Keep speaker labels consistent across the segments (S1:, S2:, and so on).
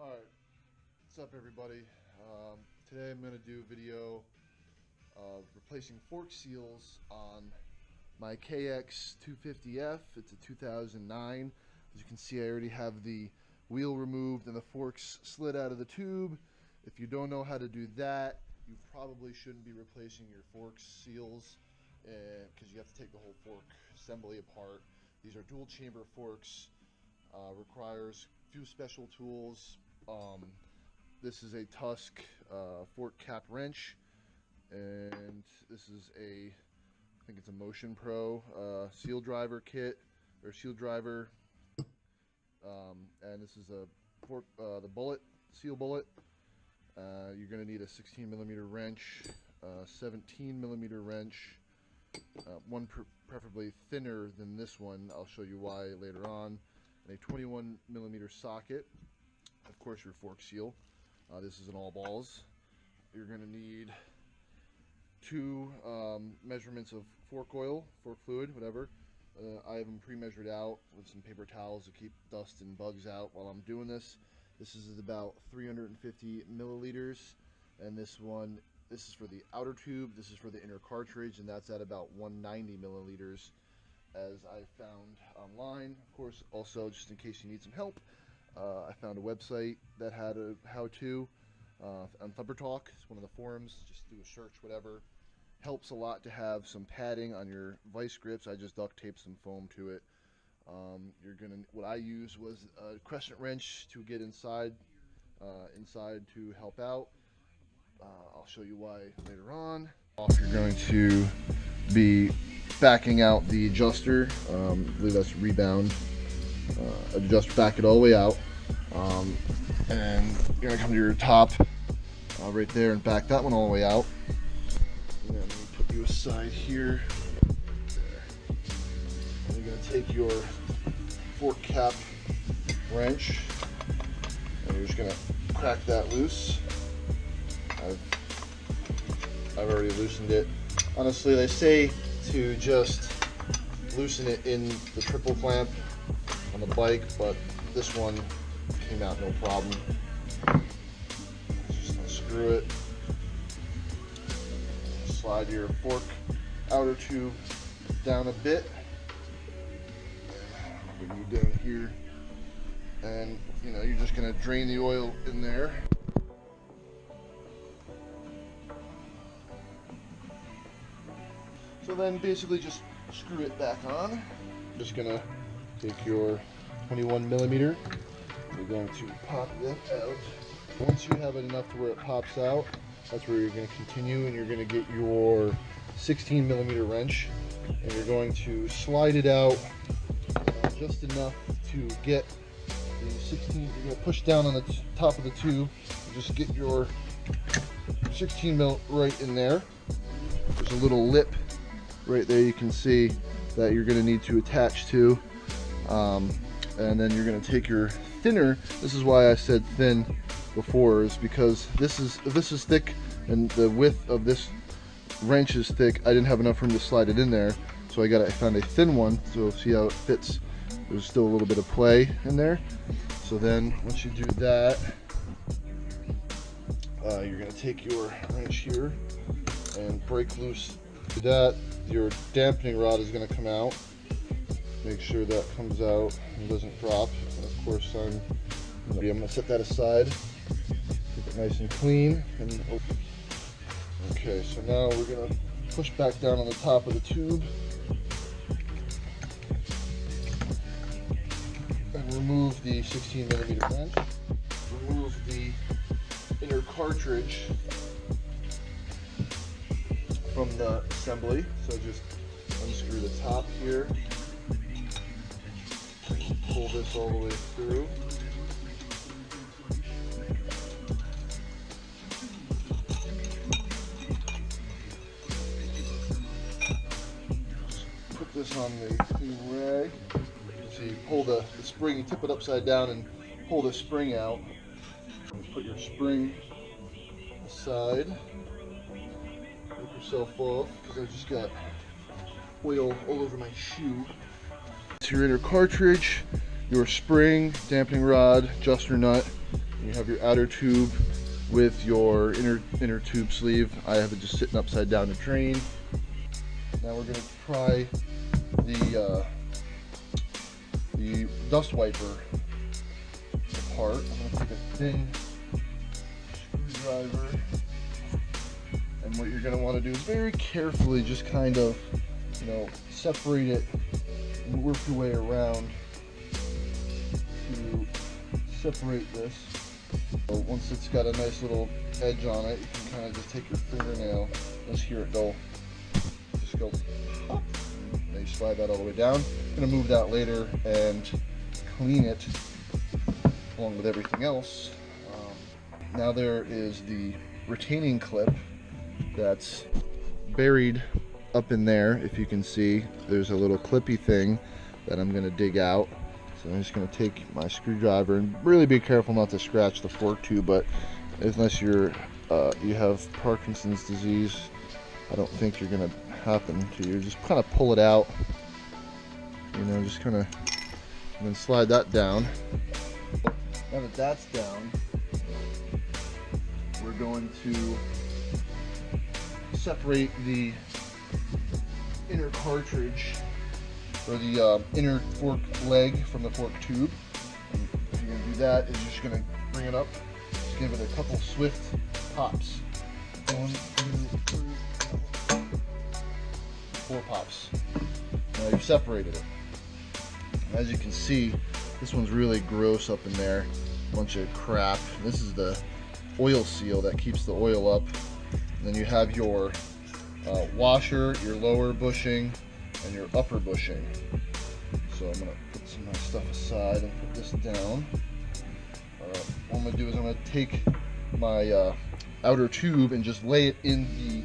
S1: Alright, what's up everybody? Today I'm going to do a video of replacing fork seals on my KX250f. It's a 2009. As you can see, I already have the wheel removed and the forks slid out of the tube. If you don't know how to do that, you probably shouldn't be replacing your fork seals because you have to take the whole fork assembly apart. These are dual chamber forks. Requires a few special tools. This is a Tusk fork cap wrench, and this is I think it's a Motion Pro seal driver kit, or seal driver, and this is a fork, the bullet, seal bullet. You're going to need a 16mm wrench, 17mm wrench, one preferably thinner than this one. I'll show you why later on. And a 21mm socket, of course your fork seal. This is an all balls. You're going to need two measurements of fork oil, fork fluid, whatever. I have them pre-measured out with some paper towels to keep dust and bugs out while I'm doing this. This is about 350 milliliters, and this is for the outer tube, this is for the inner cartridge, and that's at about 190 milliliters. As I found online, of course. Also, just in case you need some help, I found a website that had a how-to on Thumper Talk. It's one of the forums. Just do a search, whatever. Helps a lot to have some padding on your vice grips. I just duct taped some foam to it. What I used was a crescent wrench to get inside to help out. I'll show you why later on. You're going to be backing out the adjuster. I believe that's rebound. Back it all the way out, and you're gonna come to your top right there and back that one all the way out. And then let me put you aside here. There. And you're gonna take your fork cap wrench and you're just gonna crack that loose. I've already loosened it. Honestly, they say to just loosen it in the triple clamp on the bike, but this one came out no problem. Just unscrew it. Slide your fork outer tube down a bit. Bring you down here, and you're just gonna drain the oil in there. So then basically just screw it back on. Just gonna take your 21mm. We're going to pop that out. Once you have it enough to where it pops out, that's where you're going to continue, and you're going to get your 16mm wrench, and you're going to slide it out just enough to get the 16. You're going to push down on the top of the tube, and just get your 16mm right in there. There's a little lip right there you can see that you're going to need to attach to, and then you're going to take your thinner. This is why I said thin before, is because this is thick and the width of this wrench is thick. I didn't have enough room to slide it in there, so I found a thin one. So see how it fits. There's still a little bit of play in there. So then once you do that, you're going to take your wrench here and break loose that. Your dampening rod is going to come out. Make sure that comes out and doesn't drop. And of course, I'm going to set that aside. Keep it nice and clean. Okay, so now we're going to push back down on the top of the tube and remove the 16mm wrench. Remove the inner cartridge from the assembly. So just unscrew the top here, pull this all the way through. Just put this on the clean rag. So you pull the spring, you tip it upside down and pull the spring out. And put your spring aside. Take yourself off, because I just got oil all over my shoe. To your inner cartridge, your spring, dampening rod, adjuster nut, You have your outer tube with your inner tube sleeve. I have it just sitting upside down to drain. Now we're going to try the dust wiper part. I'm going to take a thin screwdriver, and what you're going to want to do is very carefully just kind of, you know, separate it and work your way around to separate this. So once it's got a nice little edge on it, you can kind of just take your fingernail, just hear it go, just go pop. Then you slide that all the way down. I'm going to move that later and clean it along with everything else. Now there is the retaining clip that's buried up in there. If you can see, there's a little clippy thing that I'm going to dig out. So I'm just going to take my screwdriver and really be careful not to scratch the fork tube, but unless you have Parkinson's disease, I don't think you're going to happen to you. Just kind of pull it out, you know, just kind of, and then slide that down. Now that that's down, we're going to separate the inner cartridge, or the inner fork leg from the fork tube. And if you're going to do that, is you're just going to bring it up, just give it a couple swift pops. 1, 2, 3, 4 pops. Now you've separated it. As you can see, this one's really gross up in there. A bunch of crap. This is the oil seal that keeps the oil up. And then you have your washer, your lower bushing, and your upper bushing. So I'm going to put some of my stuff aside and put this down. What I'm going to do is I'm going to take my outer tube and just lay it in the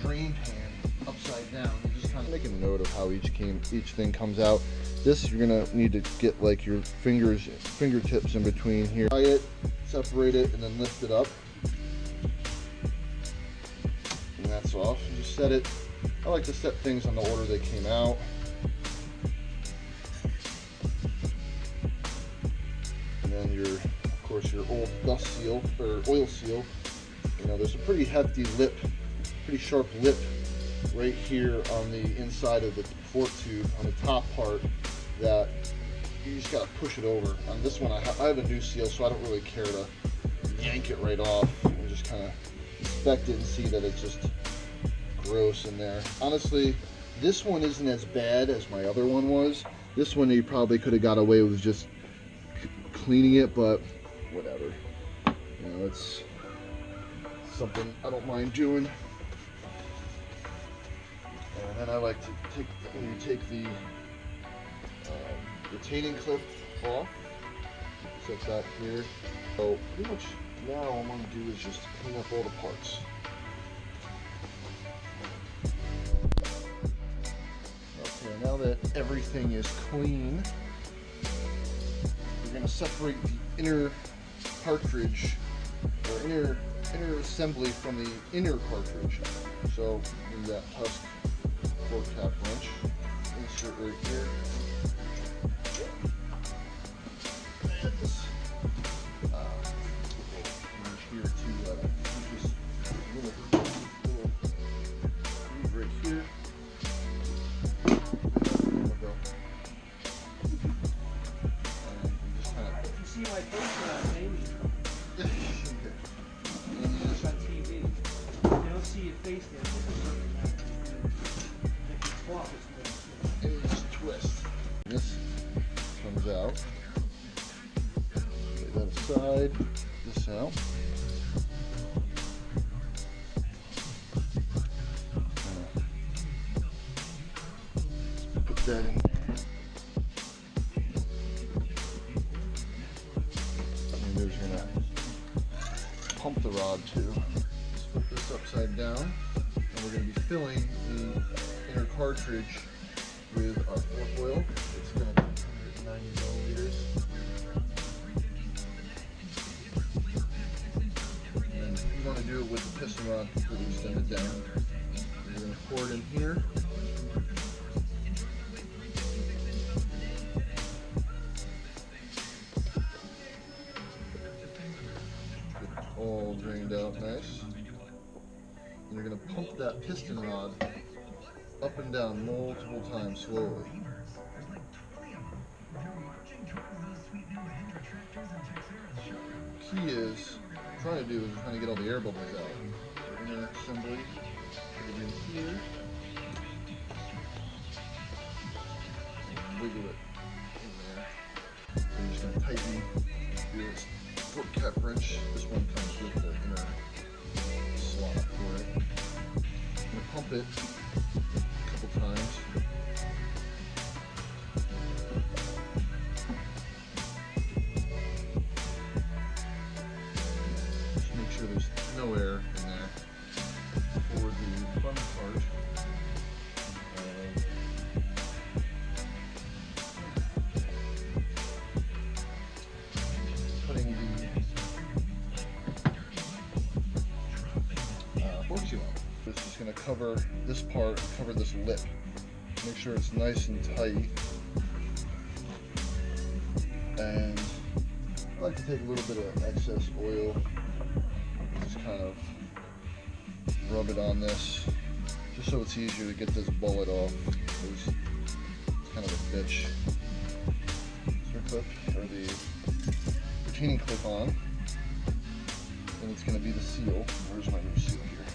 S1: drain pan upside down. And just kind of make a note of how each thing comes out. This you're going to need to get like your fingertips in between here. Tie it, separate it, and then lift it up. And that's off. And just set it. I like to set things on the order they came out. And then of course, your old dust seal or oil seal. You know, there's a pretty hefty lip, pretty sharp lip right here on the inside of the fork tube on the top part that you just gotta push it over. On this one, I have a new seal, so I don't really care to yank it right off and just kind of inspect it and see that it's just gross in there. Honestly, this one isn't as bad as my other one was. This one you probably could have got away with just cleaning it, but whatever. You know, it's something I don't mind doing. And then I like to take the retaining clip off. Set that here. So pretty much now all I'm going to do is just clean up all the parts. Okay, now that everything is clean, we're going to separate the inner cartridge, or inner assembly from the inner cartridge. So use that Tusk fork cap wrench, insert right here. And this wrench here to this little groove right here. There we go. And you just kind of.
S2: If you see my face on Amy, it's on TV. They don't see your face there.
S1: And you just twist. This comes out. Lay that aside. This out. Put that in there. And there's gonna pump the rod too. Just flip this upside down, and we're gonna be filling the inner cartridge with our fork oil. It's going to be 190 milliliters. And you want to do it with the piston rod completely extended down. We're going to pour it in here. all drained out nice. And you're going to pump that piston rod up and down multiple times slowly. Key is, trying to do is trying to get all the air bubbles out. Inner assembly, put it in here, and wiggle it in there. So you're just going to tighten your fork cap wrench. This one comes with the inner slot for it. I'm going to pump it a couple times. There's no air in there for the front part. Putting the fork seal on. This is going to cover this part, cover this lip. Make sure it's nice and tight. And I like to take a little bit of excess oil. Just kind of rub it on this, just so it's easier to get this bullet off. It's kind of a bitch. Clip or the retaining clip on, and it's going to be the seal. Where's my new seal here?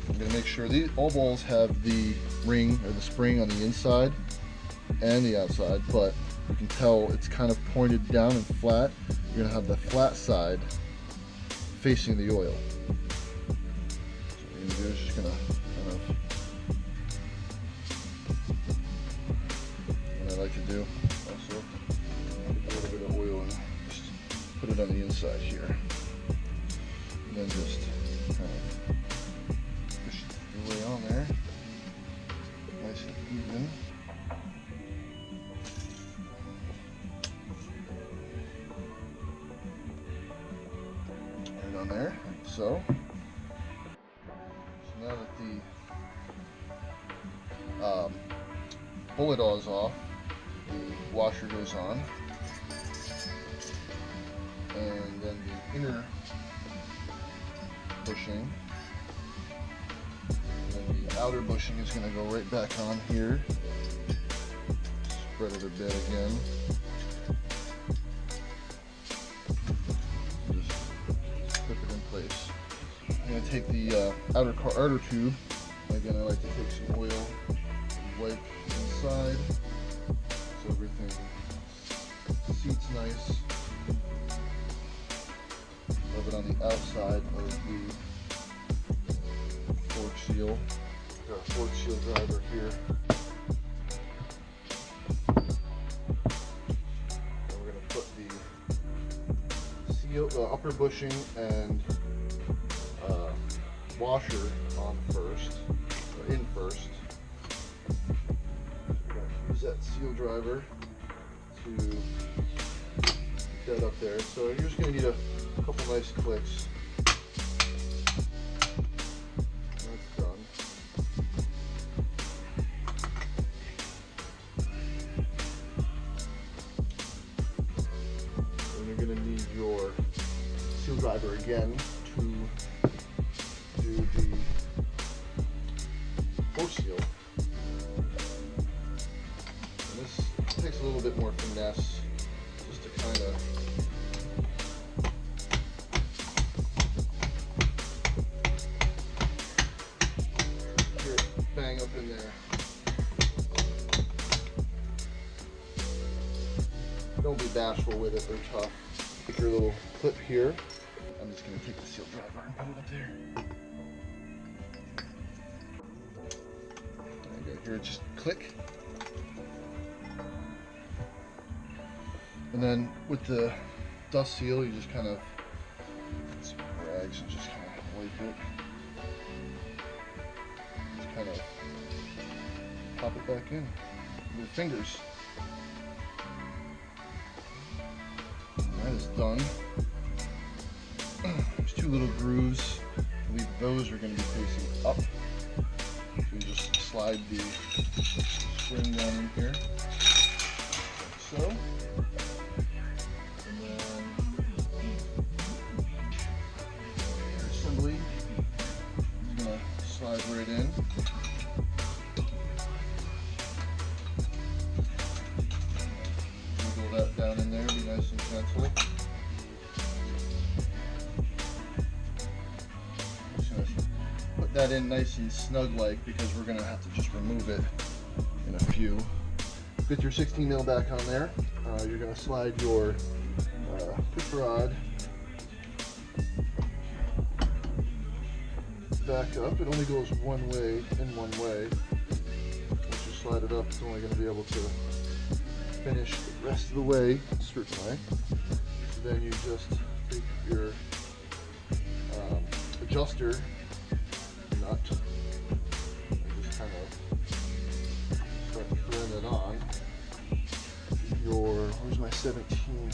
S1: I'm going to make sure all balls have the ring or the spring on the inside and the outside, but you can tell it's kind of pointed down and flat. You're going to have the flat side facing the oil. So what you're going to do is just going to kind of, what I like to do also, put a little bit of oil and just put it on the inside here. And then just kind of push your way on there, nice and even. On there, like so. So now that the bullet is off, the washer goes on, and then the inner bushing, and then the outer bushing is going to go right back on here. Spread it a bit again. Place. I'm going to take the outer tube. Again, I like to take some oil and wipe inside so everything seats nice. Rub it on the outside of the fork seal. Got a fork seal driver here. And we're going to put the seal, upper bushing and washer on first, or in first. We're going to use that seal driver to get that up there. So you're just going to need a couple nice clicks. That's done. And you're going to need your seal driver again to do the fork seal. And this takes a little bit more finesse just to kind of hear it bang up in there. Don't be bashful with it, they're tough. Take your little clip here. I'm just going to take the seal driver and put it up there. There you go. Here, just click. And then with the dust seal, you just kind of get some rags and just kind of wipe it. Just kind of pop it back in with your fingers. That is done. There's two little grooves. I believe those are going to be facing up. So you just slide the spring down in here, like so. And then mentally. Just gonna put that in nice and snug like, because we're gonna have to just remove it in a few. Get your 16 mil back on there. You're gonna slide your push rod back up. It only goes one way in one way. Once you slide it up, it's only going to be able to finish the rest of the way a certain way. So then you just take your adjuster nut and just kind of start throwing it on. Where's my 17?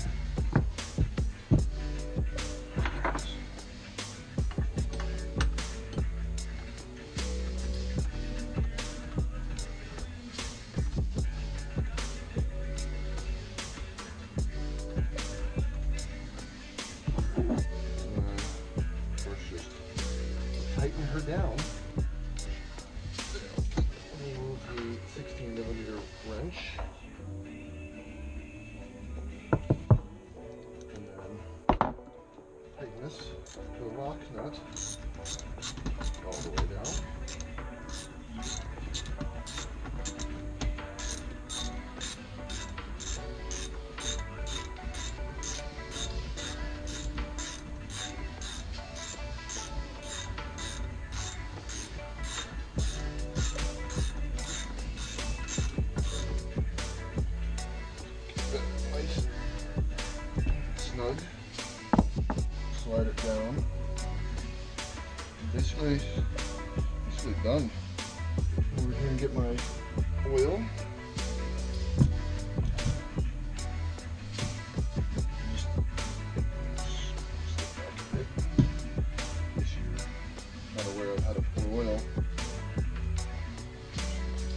S1: Tighten her down. Remove the 16 millimeter wrench. And then tighten this to the lock nut all the way down. Nice snug. Slide it down. Basically done. Over here and get my oil. Just step back a bit. In case you're not aware of how to pour oil.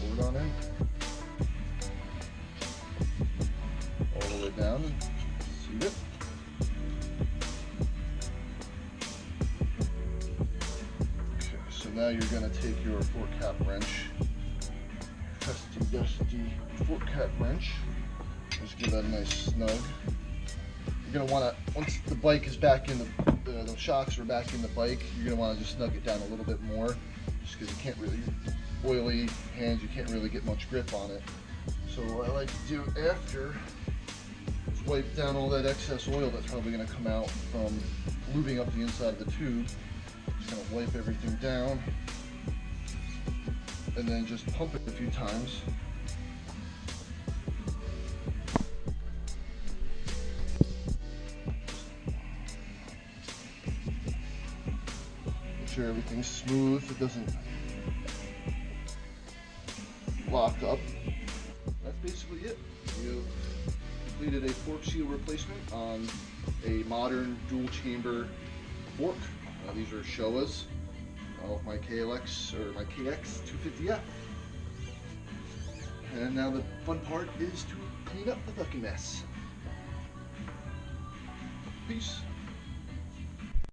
S1: Pour it on in. All the way down and seat it. Okay, so now you're going to take your fork cap wrench, trusty dusty fork cap wrench. Just give that a nice snug. You're going to want to, once the bike is back in the shocks are back in the bike, you're going to want to just snug it down a little bit more, just because you can't really, oily hands, you can't really get much grip on it. So what I like to do after is wipe down all that excess oil that's probably going to come out from lubing up the inside of the tube. Just going to wipe everything down and then just pump it a few times. Make sure everything's smooth, it doesn't lock up. That's basically it. You've completed a fork seal replacement on a modern dual chamber fork. These are Showas of my KX250f. And now the fun part is to clean up the fucking mess. Peace.